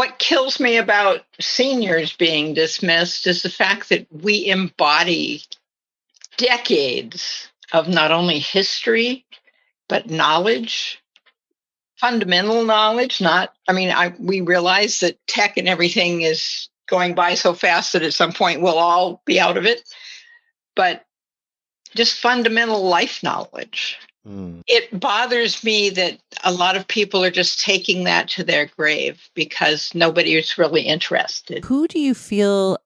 What kills me about seniors being dismissed is the fact that we embody decades of not only history, but knowledge, fundamental knowledge. We realize that tech and everything is going by so fast that at some point we'll all be out of it. But just fundamental life knowledge. It bothers me that a lot of people are just taking that to their grave because nobody is really interested. Who do you feel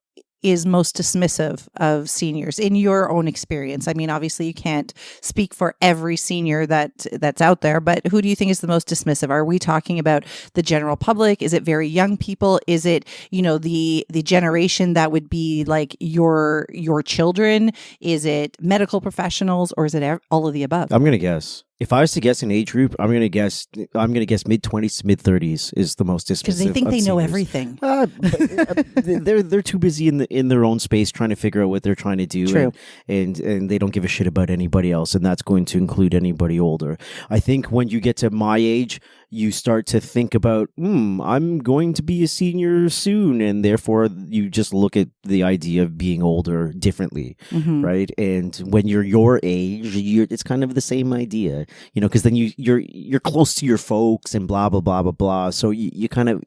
is most dismissive of seniors in your own experience? I mean, obviously you can't speak for every senior that's out there, but who do you think is the most dismissive? Are we talking about the general public? Is it very young people? Is it, the generation that would be like your children? Is it medical professionals, or is it all of the above? I'm going to guess. If I was to guess an age group, I'm going to guess mid-20s to mid-30s is the most dismissive. Because they think they know everything. They're too busy in their own space trying to figure out what they're trying to do. True. And they don't give a shit about anybody else, and that's going to include anybody older. I think when you get to my age, you start to think about, I'm going to be a senior soon, and therefore you just look at the idea of being older differently, right? And when you're your age, it's kind of the same idea, because then you're close to your folks and blah blah blah blah blah. So you kind of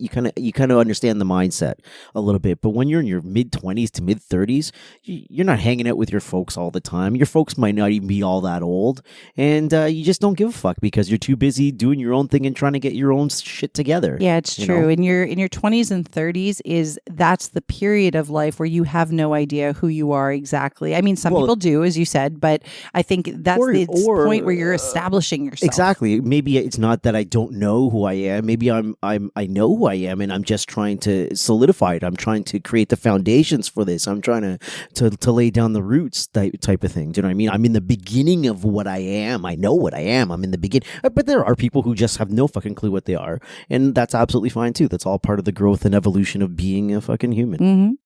understand the mindset a little bit. But when you're in your mid-20s to mid-30s, you're not hanging out with your folks all the time. Your folks might not even be all that old, and you just don't give a fuck because you're too busy doing your own thing and trying to get your own shit together. Yeah, it's true. In your 20s and 30s that's the period of life where you have no idea who you are exactly. I mean, some people do, as you said, but I think that's the point where you're establishing yourself. Exactly. Maybe it's not that I don't know who I am. Maybe I know who I am, and I'm just trying to solidify it. I'm trying to create the foundations for this. I'm trying to lay down the roots type of thing. Do you know what I mean? I'm in the beginning of what I am. I know what I am. I'm in the beginning. But there are people who just have no fucking clue what they are, and that's absolutely fine too. That's all part of the growth and evolution of being a fucking human.